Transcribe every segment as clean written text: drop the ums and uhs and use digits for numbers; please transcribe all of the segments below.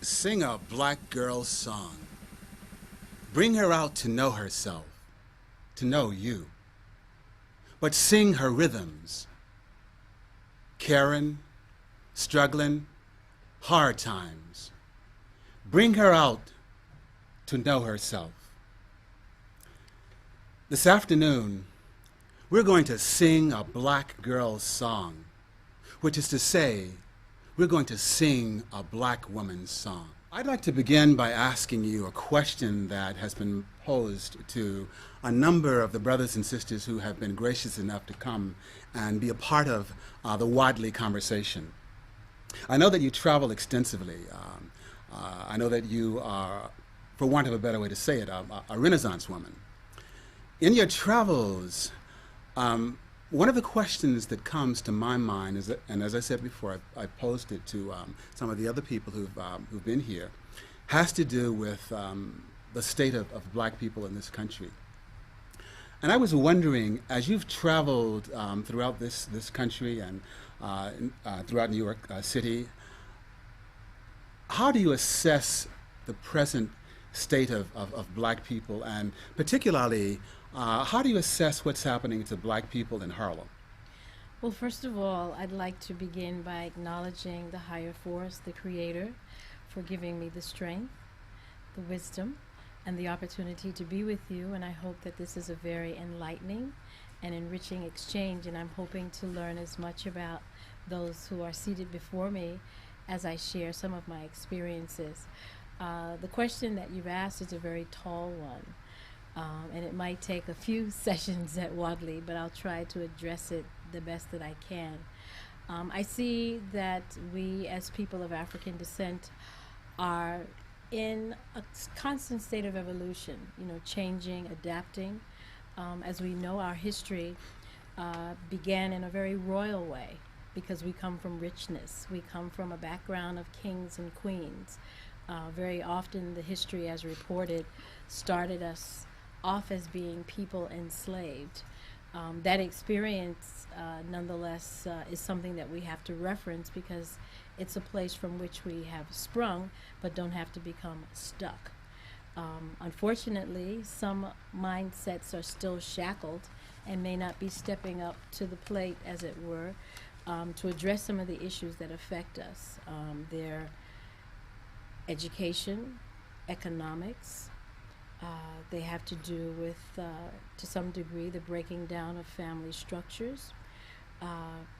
Sing a black girl's song. Bring her out to know herself, to know you. But sing her rhythms. Caring, struggling, hard times. Bring her out to know herself. This afternoon, we're going to sing a black girl's song, which is to say, we're going to sing a black woman's song. I'd like to begin by asking you a question that has been posed to a number of the brothers and sisters who have been gracious enough to come and be a part of the Wadley conversation. I know that you travel extensively. I know that you are, for want of a better way to say it, a Renaissance woman. In your travels, one of the questions that comes to my mind is, that, and as I said before, I posed it to some of the other people who've been here, has to do with the state of black people in this country. And I was wondering, as you've traveled throughout this country and throughout New York City, how do you assess the present state of black people, and particularly, how do you assess what's happening to black people in Harlem? Well, first of all, I'd like to begin by acknowledging the higher force, the Creator, for giving me the strength, the wisdom, and the opportunity to be with you. And I hope that this is a very enlightening and enriching exchange. And I'm hoping to learn as much about those who are seated before me as I share some of my experiences. The question that you've asked is a very tall one. And it might take a few sessions at Wadley, but I'll try to address it the best that I can. I see that we, as people of African descent, are in a constant state of evolution, changing, adapting. As we know, our history began in a very royal way because we come from richness. We come from a background of kings and queens. Very often the history, as reported, started us off as being people enslaved. That experience, nonetheless, is something that we have to reference because it's a place from which we have sprung but don't have to become stuck. Unfortunately, some mindsets are still shackled and may not be stepping up to the plate, as it were, to address some of the issues that affect us. Their education, economics, they have to do with, to some degree, the breaking down of family structures,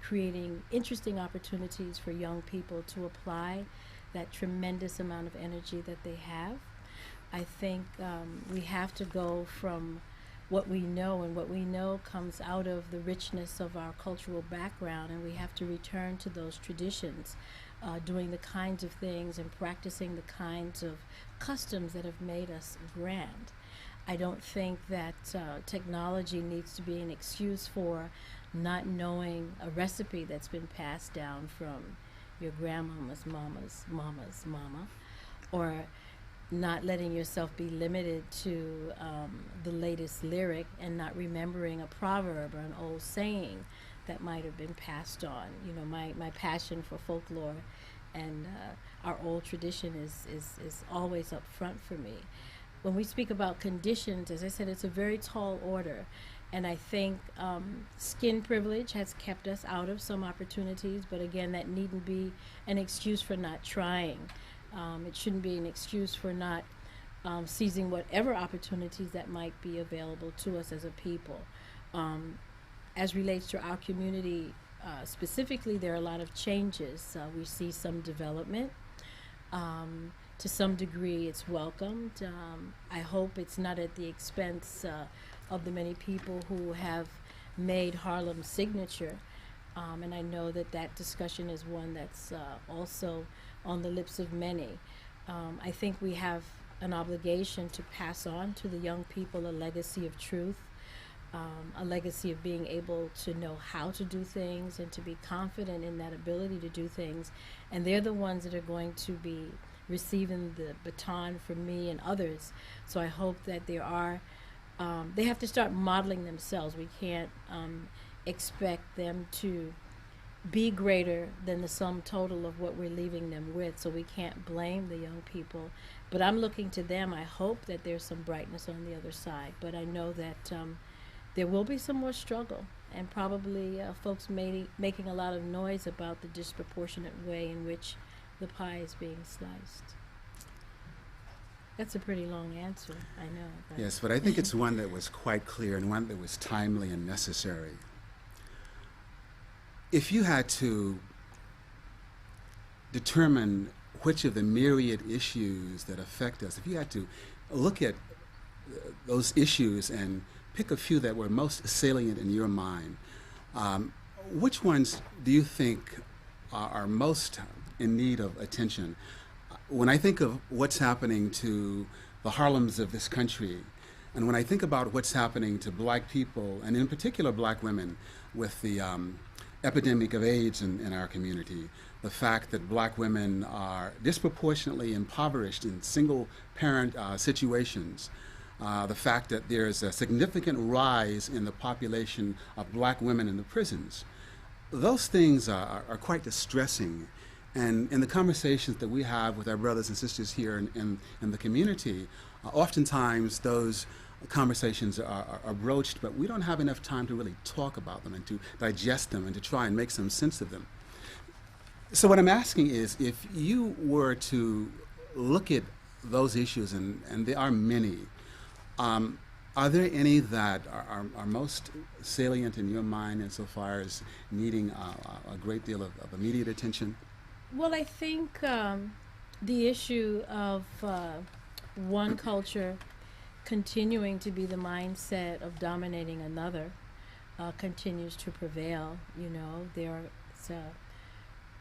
creating interesting opportunities for young people to apply that tremendous amount of energy that they have. I think we have to go from what we know, and what we know comes out of the richness of our cultural background, and we have to return to those traditions, doing the kinds of things and practicing the kinds of customs that have made us grand. I don't think that technology needs to be an excuse for not knowing a recipe that's been passed down from your grandmama's mama's mama, or not letting yourself be limited to the latest lyric and not remembering a proverb or an old saying that might have been passed on. My passion for folklore and our old tradition is always up front for me. When we speak about conditions, as I said, it's a very tall order. And I think skin privilege has kept us out of some opportunities, but again, that needn't be an excuse for not trying. It shouldn't be an excuse for not seizing whatever opportunities that might be available to us as a people. As relates to our community specifically, there are a lot of changes. We see some development. To some degree, it's welcomed. I hope it's not at the expense of the many people who have made Harlem's signature. And I know that discussion is one that's also on the lips of many. I think we have an obligation to pass on to the young people a legacy of truth, a legacy of being able to know how to do things and to be confident in that ability to do things. And they're the ones that are going to be receiving the baton from me and others. So I hope that they have to start modeling themselves. We can't expect them to be greater than the sum total of what we're leaving them with. So we can't blame the young people. But I'm looking to them. I hope that there's some brightness on the other side. But I know that there will be some more struggle, and probably folks making a lot of noise about the disproportionate way in which the pie is being sliced. That's a pretty long answer, I know. But Yes, but I think it's one that was quite clear and one that was timely and necessary. If you had to determine which of the myriad issues that affect us, if you had to look at those issues and pick a few that were most salient in your mind, which ones do you think are most in need of attention? When I think of what's happening to the Harlems of this country, and when I think about what's happening to black people, and in particular black women, with the epidemic of AIDS in our community, the fact that black women are disproportionately impoverished in single parent situations, the fact that there's a significant rise in the population of black women in the prisons, those things are quite distressing. And in the conversations that we have with our brothers and sisters here in the community, oftentimes those conversations are broached, but we don't have enough time to really talk about them and to digest them and to try and make some sense of them. So what I'm asking is, if you were to look at those issues, and there are many, are there any that are most salient in your mind insofar as needing a great deal of immediate attention? well, I think the issue of one culture continuing to be the mindset of dominating another continues to prevail. You know, there's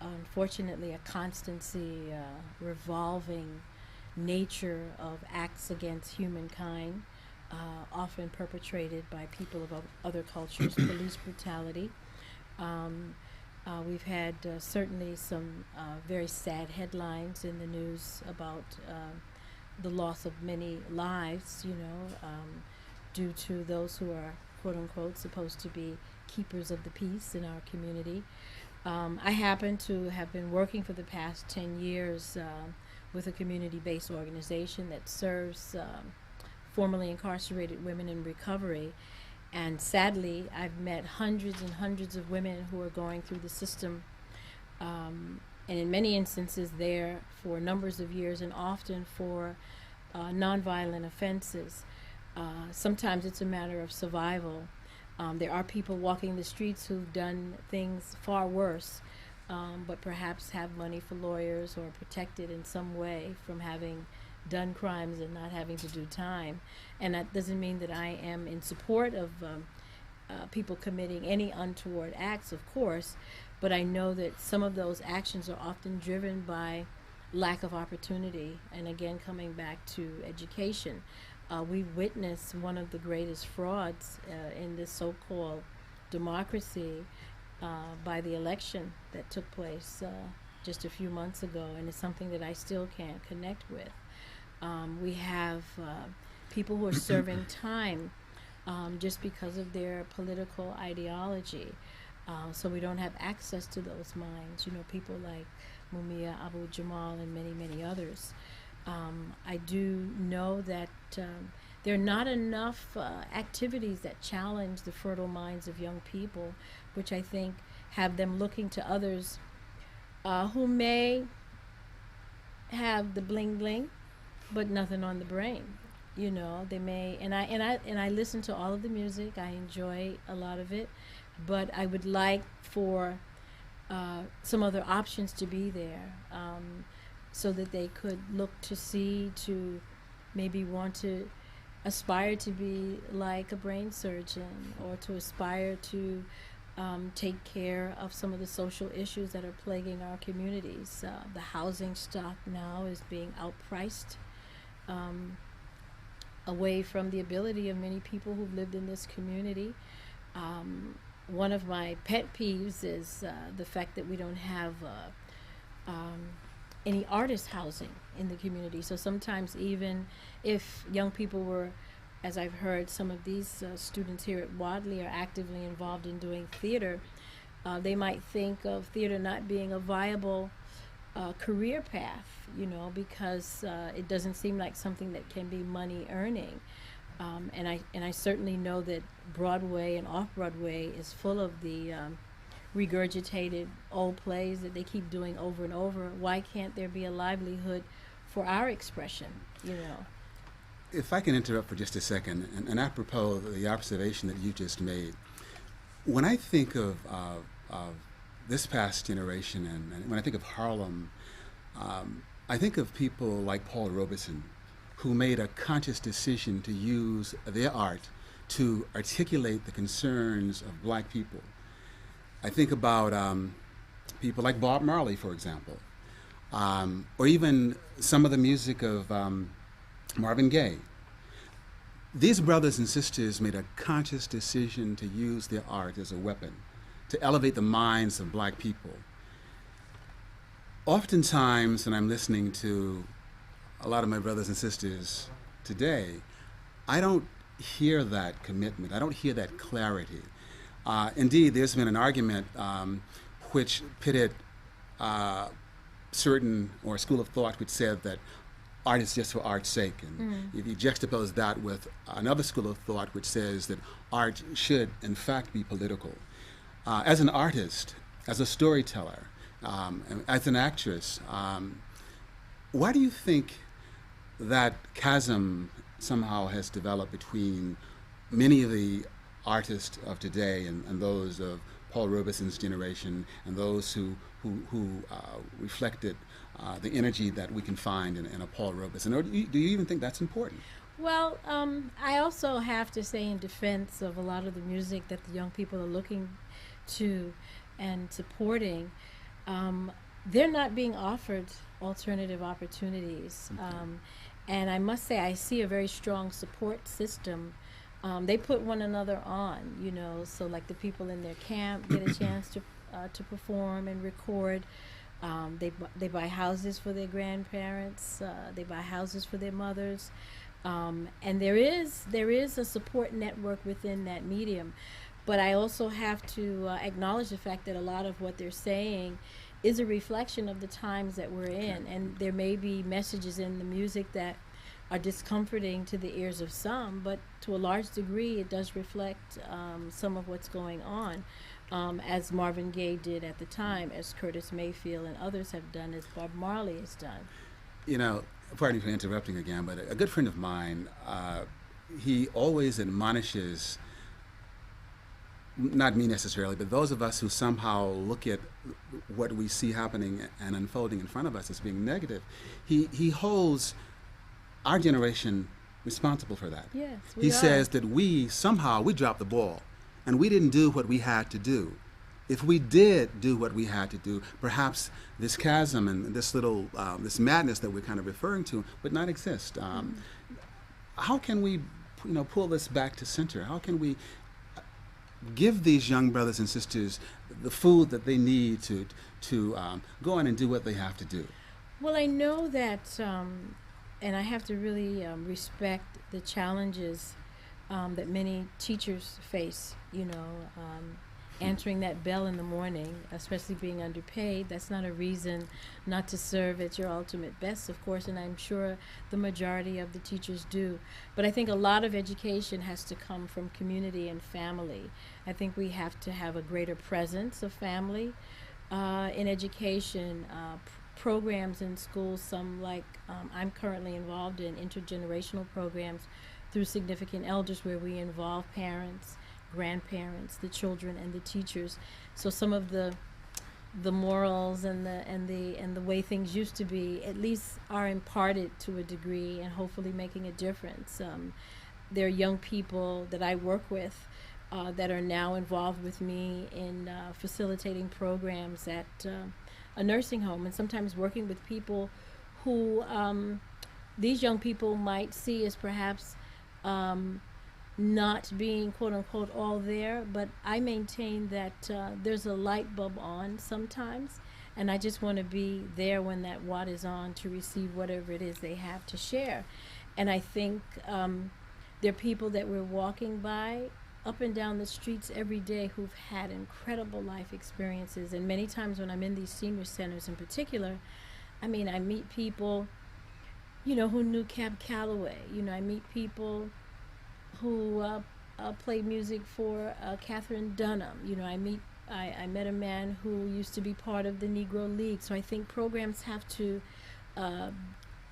unfortunately a constancy, revolving nature of acts against humankind, often perpetrated by people of other cultures, police brutality. We've had certainly some very sad headlines in the news about the loss of many lives, due to those who are, quote unquote, supposed to be keepers of the peace in our community. I happen to have been working for the past 10 years with a community-based organization that serves formerly incarcerated women in recovery. And sadly, I've met hundreds and hundreds of women who are going through the system, and in many instances there for numbers of years, and often for nonviolent offenses. Sometimes it's a matter of survival. There are people walking the streets who've done things far worse, but perhaps have money for lawyers or are protected in some way from having done crimes and not having to do time. And that doesn't mean that I am in support of people committing any untoward acts, of course, but I know that some of those actions are often driven by lack of opportunity. And again, coming back to education, we witnessed one of the greatest frauds in this so-called democracy by the election that took place just a few months ago, and it's something that I still can't connect with. We have people who are serving time just because of their political ideology. So we don't have access to those minds. You know, people like Mumia Abu Jamal and many, many others. I do know that there are not enough activities that challenge the fertile minds of young people, which I think have them looking to others who may have the bling bling, but nothing on the brain. You know, they may, and I listen to all of the music. I enjoy a lot of it, but I would like for some other options to be there, so that they could look to see, to maybe want to aspire to be like a brain surgeon, or to aspire to take care of some of the social issues that are plaguing our communities. The housing stock now is being outpriced, away from the ability of many people who've lived in this community. One of my pet peeves is the fact that we don't have any artist housing in the community. So sometimes, even if young people were, as I've heard, some of these students here at Wadley are actively involved in doing theater, They might think of theater not being a viable career path, because it doesn't seem like something that can be money earning. And I certainly know that Broadway and off Broadway is full of the regurgitated old plays that they keep doing over and over. Why can't there be a livelihood for our expression? If I can interrupt for just a second, and apropos of the observation that you just made, when I think of this past generation, and when I think of Harlem, I think of people like Paul Robeson, who made a conscious decision to use their art to articulate the concerns of black people. I think about people like Bob Marley, for example, or even some of the music of Marvin Gaye. These brothers and sisters made a conscious decision to use their art as a weapon to elevate the minds of black people. Oftentimes, when I'm listening to a lot of my brothers and sisters today, I don't hear that commitment. I don't hear that clarity. Indeed, there's been an argument which pitted certain, or a school of thought which said that art is just for art's sake. And if you juxtapose that with another school of thought which says that art should, in fact, be political. As an artist, as a storyteller, as an actress, why do you think that chasm somehow has developed between many of the artists of today and those of Paul Robeson's generation and those who reflected the energy that we can find in a Paul Robeson? Or do you even think that's important? Well, I also have to say, in defense of a lot of the music that the young people are looking to and supporting, they're not being offered alternative opportunities. Okay. And I must say, I see a very strong support system. They put one another on, so like the people in their camp get a chance to perform and record. They buy houses for their grandparents. They buy houses for their mothers. And there is a support network within that medium. But I also have to acknowledge the fact that a lot of what they're saying is a reflection of the times that we're in. And there may be messages in the music that are discomforting to the ears of some, but to a large degree it does reflect some of what's going on, as Marvin Gaye did at the time, as Curtis Mayfield and others have done, as Bob Marley has done. Pardon me for interrupting again, but a good friend of mine, he always admonishes, not me necessarily, but those of us who somehow look at what we see happening and unfolding in front of us as being negative. He holds our generation responsible for that. Yes, he says that we dropped the ball and we didn't do what we had to do. If we did do what we had to do, perhaps this chasm and this little this madness that we're kind of referring to would not exist. How can we pull this back to center? How can we give these young brothers and sisters the food that they need to go on and do what they have to do? Well, I know that, and I have to really respect the challenges that many teachers face, answering that bell in the morning, especially being underpaid. That's not a reason not to serve at your ultimate best, of course, and I'm sure the majority of the teachers do. But I think a lot of education has to come from community and family. I think we have to have a greater presence of family in education, programs in schools, some like I'm currently involved in intergenerational programs through Significant Elders, where we involve parents, grandparents, the children, and the teachers. So some of the morals and the way things used to be at least are imparted to a degree and hopefully making a difference. There are young people that I work with that are now involved with me in facilitating programs at a nursing home, and sometimes working with people who these young people might see as perhaps not being quote unquote all there, but I maintain that there's a light bulb on sometimes, and I just want to be there when that watt is on to receive whatever it is they have to share. And I think there are people that we're walking by up and down the streets every day who've had incredible life experiences. And many times when I'm in these senior centers in particular, I mean, I meet people, who knew Cab Calloway. I meet people who played music for Catherine Dunham. I met a man who used to be part of the Negro League. So I think programs have to uh,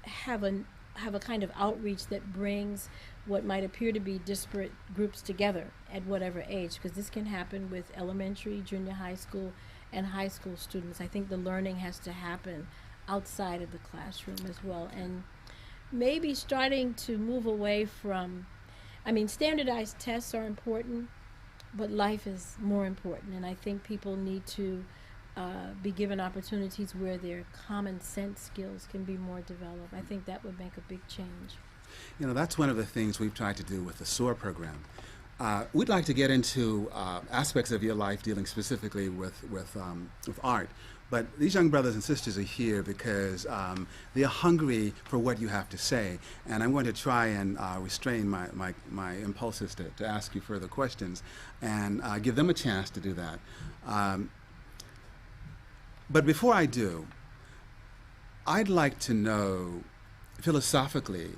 have a kind of outreach that brings what might appear to be disparate groups together at whatever age, because this can happen with elementary, junior high school, and high school students. I think the learning has to happen outside of the classroom as well, and maybe starting to move away from, standardized tests are important, but life is more important, and I think people need to be given opportunities where their common sense skills can be more developed. I think that would make a big change. That's one of the things we've tried to do with the SOAR program. We'd like to get into aspects of your life dealing specifically with art. But these young brothers and sisters are here because they're hungry for what you have to say. And I'm going to try and restrain my impulses to ask you further questions and give them a chance to do that. But before I do, I'd like to know, philosophically,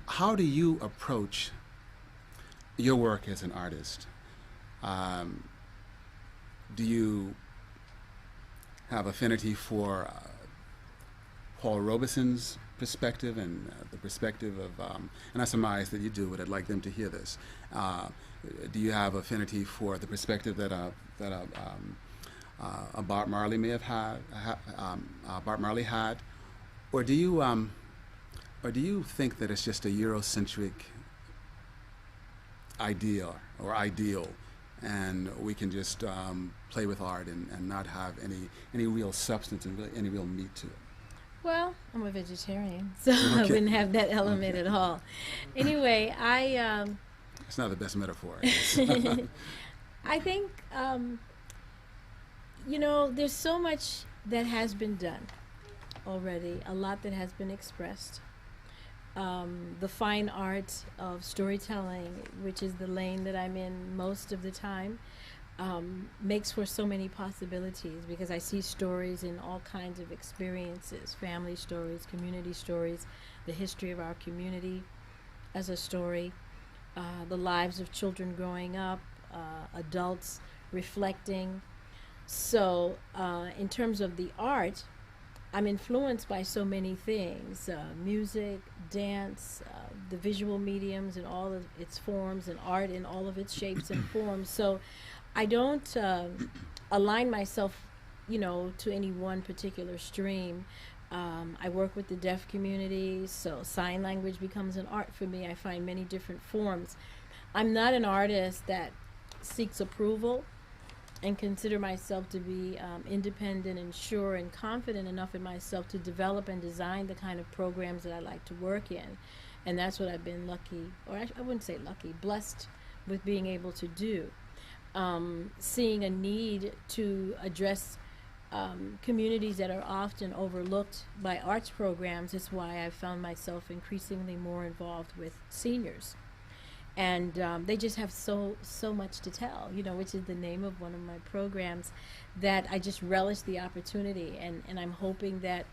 how do you approach your work as an artist? Do you have affinity for Paul Robeson's perspective and the perspective of, and I surmise that you do, but I'd like them to hear this. Do you have affinity for the perspective that Bob Marley may have had, Bob Marley had, or do you think that it's just a Eurocentric idea or ideal, and we can just play with art and not have any real substance and any real meat to it? Well, I'm a vegetarian, so I wouldn't have that element at all. Anyway, It's not the best metaphor. I think, there's so much that has been done already, a lot that has been expressed. The fine art of storytelling, which is the lane that I'm in most of the time, makes for so many possibilities, because I see stories in all kinds of experiences, family stories, community stories, the history of our community as a story, the lives of children growing up, adults reflecting. So in terms of the art, I'm influenced by so many things, music, dance, the visual mediums in all of its forms, and art in all of its shapes and forms. So I don't align myself, to any one particular stream. I work with the deaf community, so sign language becomes an art for me. I find many different forms. I'm not an artist that seeks approval, and consider myself to be independent and sure and confident enough in myself to develop and design the kind of programs that I like to work in. And that's what I've been lucky, or I wouldn't say lucky, blessed with being able to do. Seeing a need to address communities that are often overlooked by arts programs is why I've found myself increasingly more involved with seniors. And they just have so much to tell, which is the name of one of my programs, that I just relish the opportunity. And I'm hoping that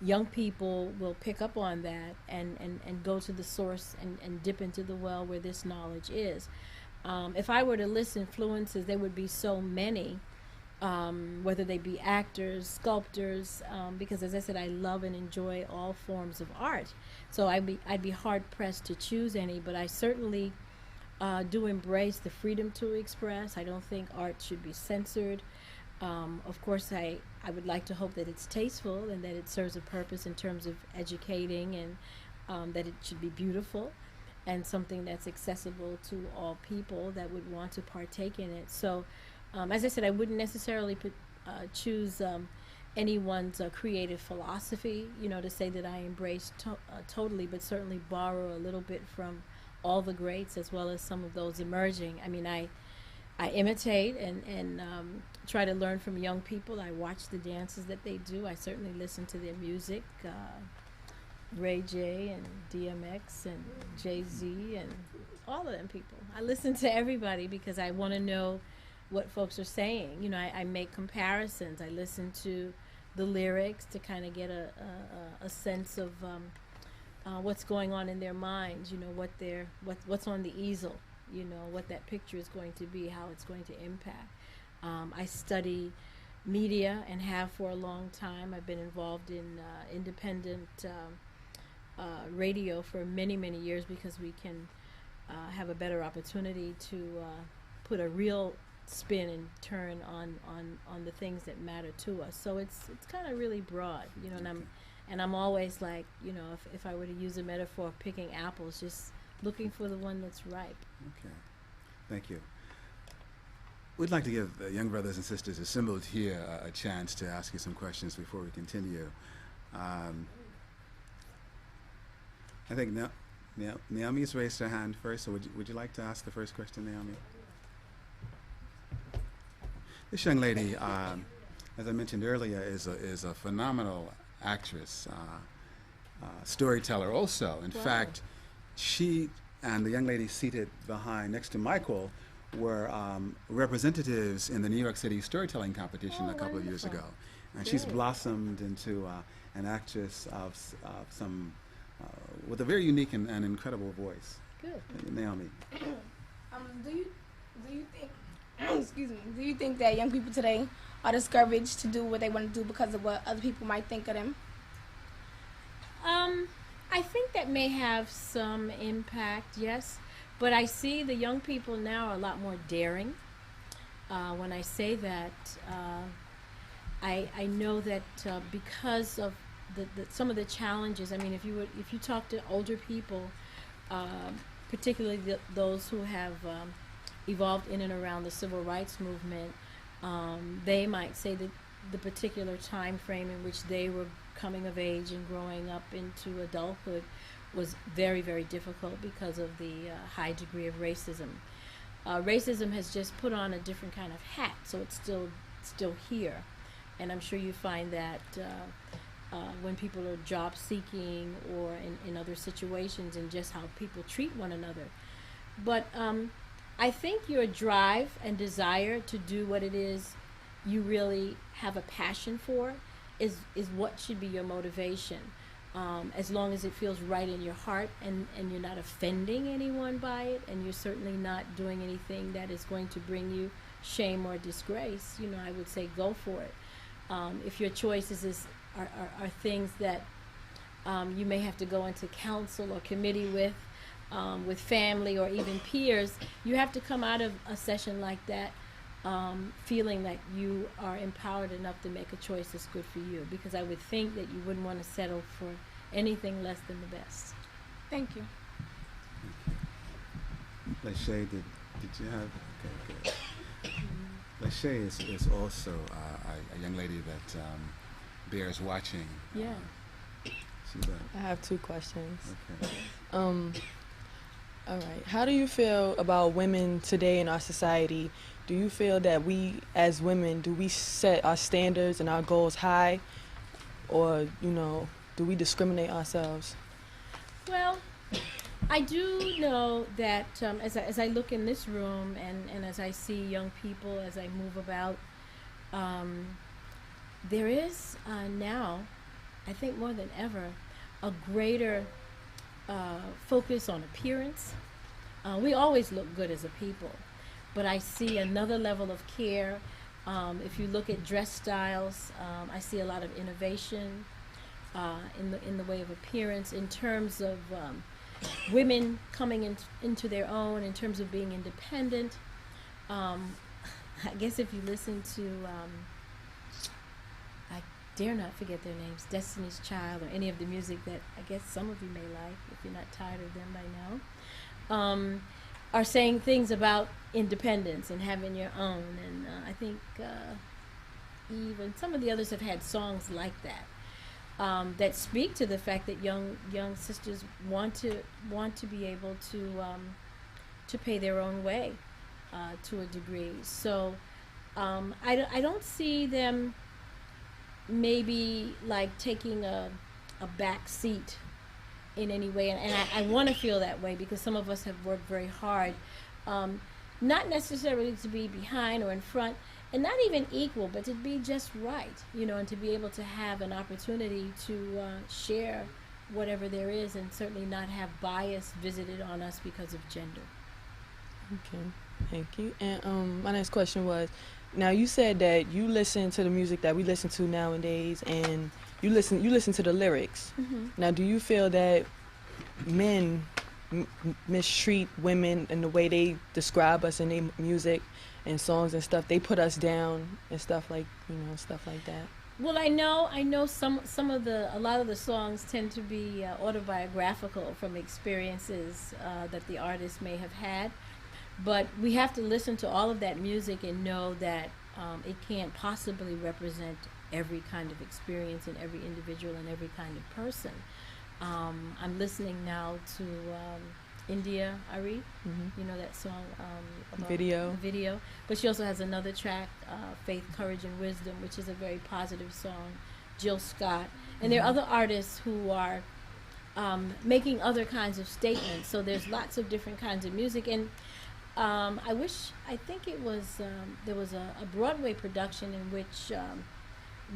young people will pick up on that and go to the source and dip into the well where this knowledge is. If I were to list influences, there would be so many, whether they be actors, sculptors, because as I said, I love and enjoy all forms of art. So I'd be hard pressed to choose any, but I certainly do embrace the freedom to express. I don't think art should be censored. Of course, I would like to hope that it's tasteful and that it serves a purpose in terms of educating, and that it should be beautiful and something that's accessible to all people that would want to partake in it. So, as I said, I wouldn't necessarily choose anyone's creative philosophy, to say that I embrace totally, but certainly borrow a little bit from all the greats as well as some of those emerging. I imitate and try to learn from young people. I watch the dances that they do. I certainly listen to their music. Ray J and DMX and Jay-Z and all of them people. I listen to everybody because I want to know what folks are saying. You know, I make comparisons. I listen to the lyrics to kind of get a sense of what's going on in their minds. You know, what's on the easel. You know, what that picture is going to be, how it's going to impact. I study media and have for a long time. I've been involved in independent radio for many, many years because we can have a better opportunity to put a real spin and turn on the things that matter to us. So it's kind of really broad, you know. And I'm always like, you know, if I were to use a metaphor of picking apples, just looking for the one that's ripe. Okay, thank you. We'd like to give young brothers and sisters assembled here a chance to ask you some questions before we continue. I think Naomi's raised her hand first, so would you like to ask the first question, Naomi? This young lady, as I mentioned earlier, is a phenomenal actress, storyteller also. In fact, she and the young lady seated behind next to Michael were representatives in the New York City storytelling competition a couple of years ago. And she's blossomed into an actress of some with a very unique and incredible voice. Good. Naomi. Do you think excuse me, do you think that young people today are discouraged to do what they want to do because of what other people might think of them? I think that may have some impact, yes. But I see the young people now are a lot more daring. When I say that, I know that because of some of the challenges. I mean, if you talk to older people, particularly those who have evolved in and around the civil rights movement, they might say that the particular time frame in which they were coming of age and growing up into adulthood was very, very difficult because of the high degree of racism. Racism has just put on a different kind of hat, so it's still here. And I'm sure you find that when people are job seeking or in other situations, and just how people treat one another. But I think your drive and desire to do what it is you really have a passion for is what should be your motivation. As long as it feels right in your heart and you're not offending anyone by it, and you're certainly not doing anything that is going to bring you shame or disgrace, you know, I would say go for it. If your choices are things that you may have to go into council or committee with family or even peers, you have to come out of a session like that feeling that you are empowered enough to make a choice that's good for you, because I would think that you wouldn't want to settle for anything less than the best. Thank you. Lachey, did you have? Okay, good. Lachey is also a young lady that bears watching. Yeah. I have two questions. Okay. All right. How do you feel about women today in our society? Do you feel that we, as women, do we set our standards and our goals high, or, you know, do we discriminate ourselves? Well, I do know that as I look in this room and as I see young people, as I move about, there is now, I think more than ever, a greater focus on appearance. We always look good as a people, but I see another level of care. If you look at dress styles, I see a lot of innovation in the way of appearance, in terms of women coming into their own, in terms of being independent. I guess if you listen to, I dare not forget their names, Destiny's Child, or any of the music that I guess some of you may like, if you're not tired of them by now, are saying things about independence and having your own. And I think even some of the others have had songs like that. That speak to the fact that young sisters want to be able to pay their own way to a degree. So I don't see them maybe like taking a back seat in any way, and I want to feel that way because some of us have worked very hard, not necessarily to be behind or in front, and not even equal, but to be just right, and to be able to have an opportunity to share whatever there is, and certainly not have bias visited on us because of gender. Okay, thank you. And my next question was, now you said that you listen to the music that we listen to nowadays, and you listen to the lyrics. Mm-hmm. Now, do you feel that men mistreat women in the way they describe us in their music and songs and stuff? They put us down and stuff like that. Well, I know a lot of the songs tend to be autobiographical from experiences that the artist may have had, but we have to listen to all of that music and know that it can't possibly represent every kind of experience and every individual and every kind of person. I'm listening now to India Ari, that song about Video. the video. But she also has another track, Faith, Courage, and Wisdom, which is a very positive song. Jill Scott, and there are other artists who are making other kinds of statements. So there's lots of different kinds of music, and I think it was there was a Broadway production in which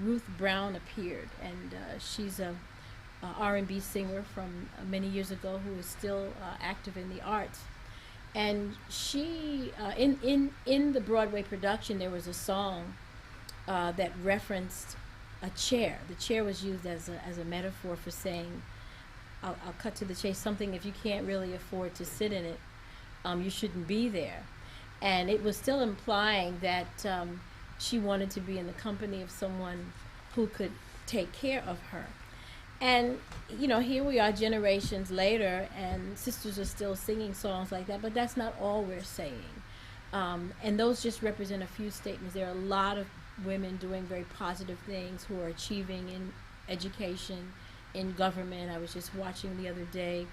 Ruth Brown appeared, and she's a R&B singer from many years ago who is still active in the arts. And she, in the Broadway production, there was a song that referenced a chair. The chair was used as a metaphor for saying, I'll cut to the chase, something if you can't really afford to sit in it, you shouldn't be there. And it was still implying that she wanted to be in the company of someone who could take care of her. And, here we are generations later, and sisters are still singing songs like that, but that's not all we're saying. And those just represent a few statements. There are a lot of women doing very positive things who are achieving in education, in government. I was just watching the other day.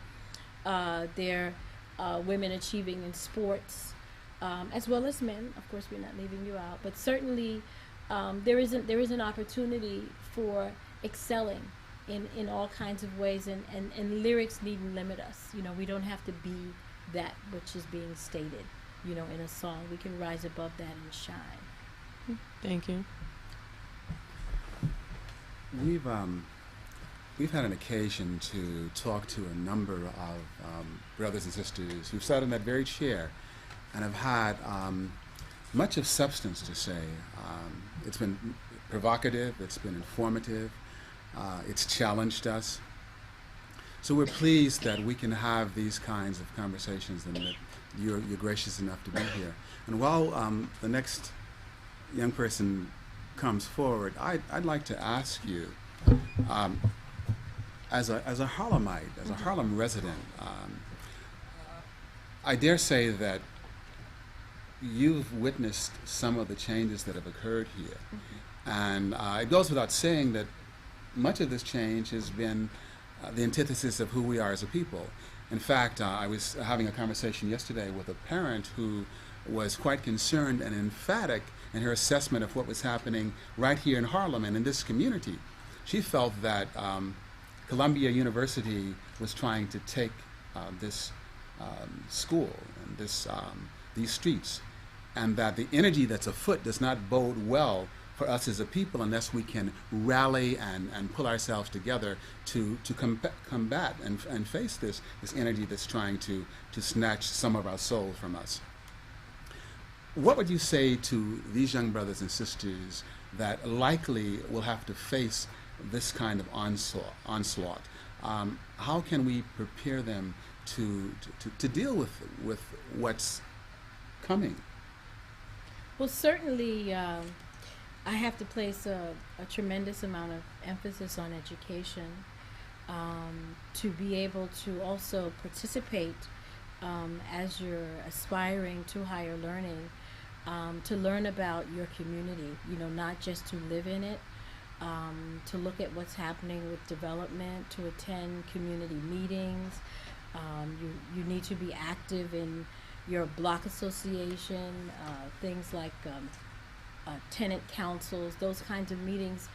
There are women achieving in sports, as well as men. Of course, we're not leaving you out. But certainly there is an opportunity for excelling in all kinds of ways, and lyrics needn't limit us. We don't have to be that which is being stated, in a song. We can rise above that and shine. Thank you. We've had an occasion to talk to a number of brothers and sisters who've sat in that very chair and have had much of substance to say. It's been provocative, it's been informative, it's challenged us. So we're pleased that we can have these kinds of conversations and that you're gracious enough to be here. And while the next young person comes forward, I'd like to ask you, as a Harlemite, as a Harlem resident, I dare say that you've witnessed some of the changes that have occurred here. And it goes without saying that much of this change has been the antithesis of who we are as a people. In fact, I was having a conversation yesterday with a parent who was quite concerned and emphatic in her assessment of what was happening right here in Harlem and in this community. She felt that Columbia University was trying to take this school and these streets, and that the energy that's afoot does not bode well for us as a people unless we can rally and pull ourselves together to combat and face this energy that's trying to snatch some of our soul from us. What would you say to these young brothers and sisters that likely will have to face this kind of onslaught? How can we prepare them to deal with what's coming? Well, certainly I have to place a tremendous amount of emphasis on education, to be able to also participate as you're aspiring to higher learning, to learn about your community, not just to live in it, to look at what's happening with development, to attend community meetings. You need to be active in your block association, things like tenant councils. Those kinds of meetings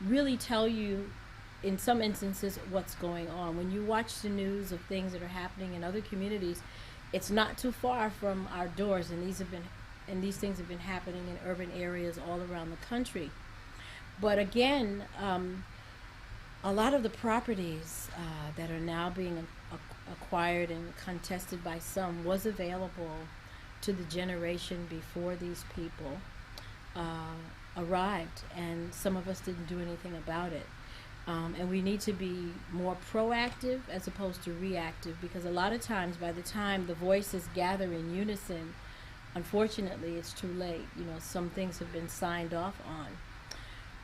really tell you in some instances, what's going on. When you watch the news of things that are happening in other communities, it's not too far from our doors, and these things have been happening in urban areas all around the country. But again, a lot of the properties that are now being acquired and contested by some was available to the generation before these people arrived, and some of us didn't do anything about it. And we need to be more proactive as opposed to reactive, because a lot of times by the time the voices gather in unison, unfortunately it's too late. You know, some things have been signed off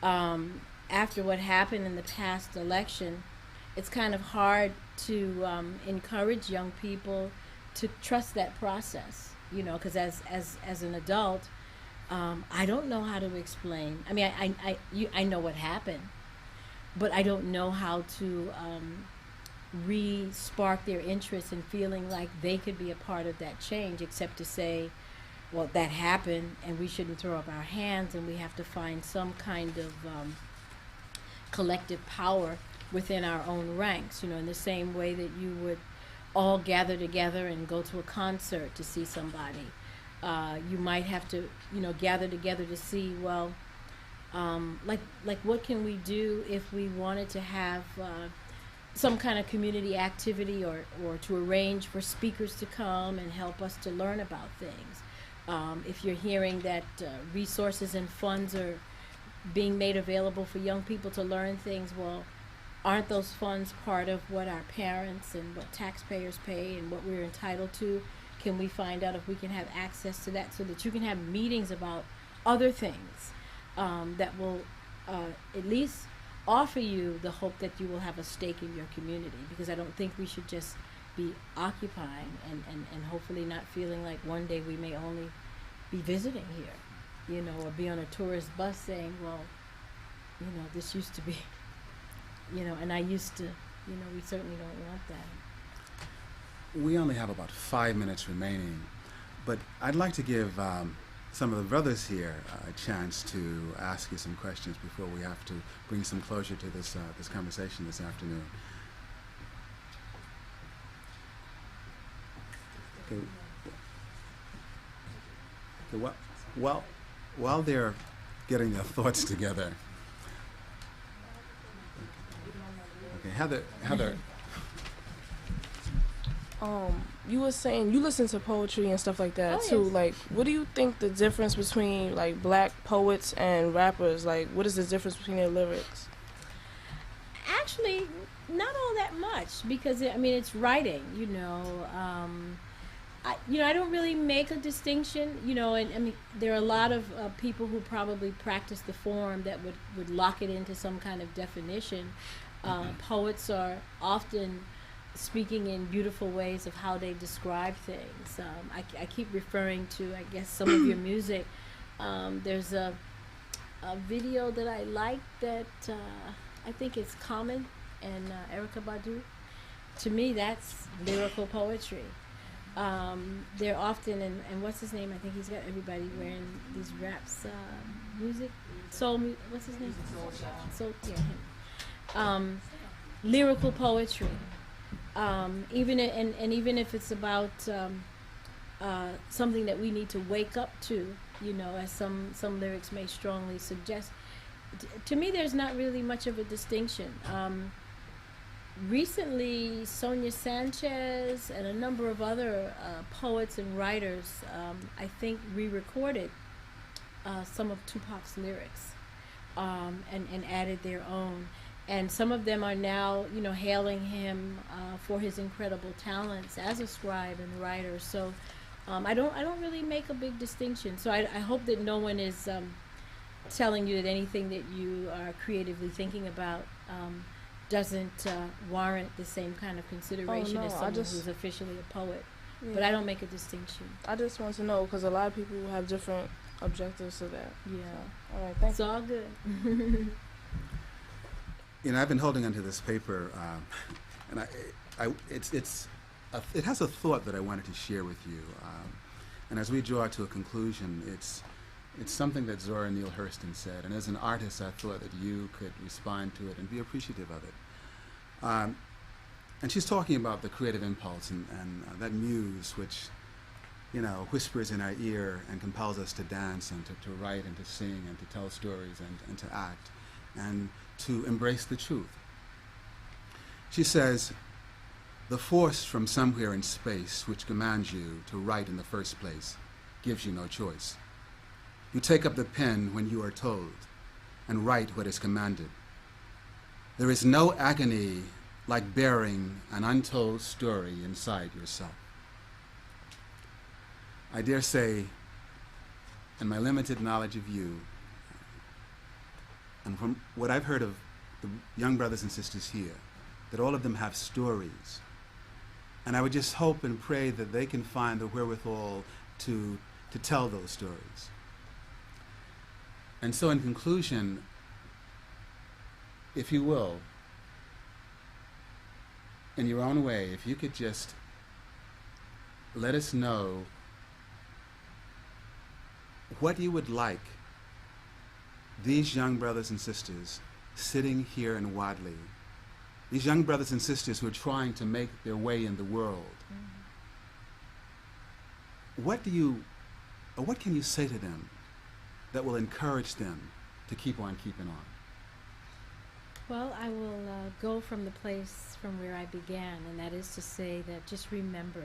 on. After what happened in the past election, it's kind of hard to encourage young people to trust that process, you know, because as an adult, I don't know how to explain. I mean, I know what happened, but I don't know how to re-spark their interest in feeling like they could be a part of that change, except to say, well, that happened and we shouldn't throw up our hands, and we have to find some kind of collective power within our own ranks, you know, in the same way that you would all gather together and go to a concert to see somebody. You might have to, you know, gather together to see, well, like what can we do if we wanted to have some kind of community activity, or to arrange for speakers to come and help us to learn about things. If you're hearing that resources and funds are being made available for young people to learn things, well, aren't those funds part of what our parents and what taxpayers pay and what we're entitled to? Can we find out if we can have access to that, so that you can have meetings about other things that will at least offer you the hope that you will have a stake in your community? Because I don't think we should just be occupying and hopefully not feeling like one day we may only be visiting here, you know, or be on a tourist bus saying, well, you know, this used to be, you know, and I used to, you know, we certainly don't want that. We only have about 5 minutes remaining, but I'd like to give some of the brothers here a chance to ask you some questions before we have to bring some closure to this conversation this afternoon. Okay. Okay. While they're getting their thoughts together. Okay, Heather. You were saying you listen to poetry and stuff like that too. Yes. Like, what do you think the difference between like black poets and rappers? Like, what is the difference between their lyrics? Actually, not all that much, because I mean, it's writing, you know. I don't really make a distinction, you know, and I mean, there are a lot of people who probably practice the form that would lock it into some kind of definition. Poets are often speaking in beautiful ways of how they describe things. I keep referring to, I guess, some of your music. There's a video that I like that I think it's Common and Erykah Badu. To me, that's lyrical poetry. They're often, and what's his name? I think he's got everybody wearing these raps, music, what's his name? Soul, yeah, him. Lyrical poetry. Even even if it's about something that we need to wake up to, you know, as some lyrics may strongly suggest. To me, there's not really much of a distinction. Recently, Sonia Sanchez and a number of other poets and writers, I think, re-recorded some of Tupac's lyrics and added their own. And some of them are now, you know, hailing him for his incredible talents as a scribe and writer. So I don't really make a big distinction. So I hope that no one is telling you that anything that you are creatively thinking about doesn't warrant the same kind of consideration as someone who's officially a poet. Yeah. But I don't make a distinction. I just want to know, because a lot of people have different objectives to that. Yeah. So, all right, thanks. It's all good. You know, I've been holding onto this paper, and it has a thought that I wanted to share with you. And as we draw to a conclusion, it's it's something that Zora Neale Hurston said, and as an artist, I thought that you could respond to it and be appreciative of it. And she's talking about the creative impulse and that muse which, you know, whispers in our ear and compels us to dance and to write and to sing and to tell stories and to act and to embrace the truth. She says, the force from somewhere in space which commands you to write in the first place gives you no choice. You take up the pen when you are told and write what is commanded. There is no agony like bearing an untold story inside yourself. I dare say, in my limited knowledge of you, and from what I've heard of the young brothers and sisters here, that all of them have stories. And I would just hope and pray that they can find the wherewithal to tell those stories. And so in conclusion, if you will, in your own way, if you could just let us know what you would like these young brothers and sisters sitting here in Wadley, these young brothers and sisters who are trying to make their way in the world, what can you say to them that will encourage them to keep on keeping on? Well, I will go from the place from where I began, and that is to say that just remember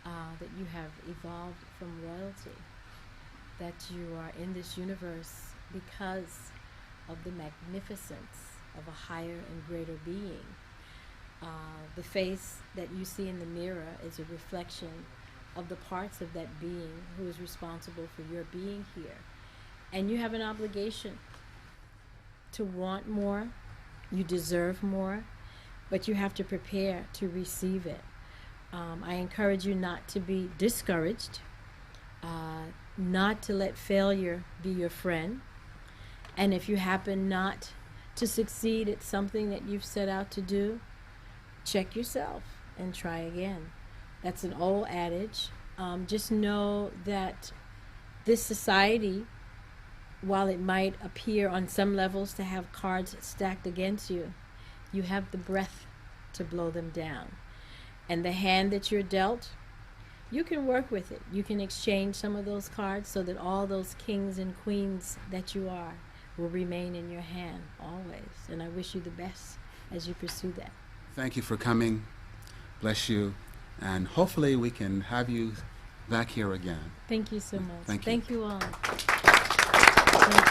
that you have evolved from royalty, that you are in this universe because of the magnificence of a higher and greater being. The face that you see in the mirror is a reflection of the parts of that being who is responsible for your being here. And you have an obligation to want more, you deserve more, but you have to prepare to receive it. I encourage you not to be discouraged, not to let failure be your friend, and if you happen not to succeed at something that you've set out to do, check yourself and try again. That's an old adage. Just know that this society, while it might appear on some levels to have cards stacked against you, you have the breath to blow them down. And the hand that you're dealt, you can work with it. You can exchange some of those cards so that all those kings and queens that you are will remain in your hand always. And I wish you the best as you pursue that. Thank you for coming. Bless you. And hopefully we can have you back here again. Thank you so much. Thank you. Thank you all. Thank you.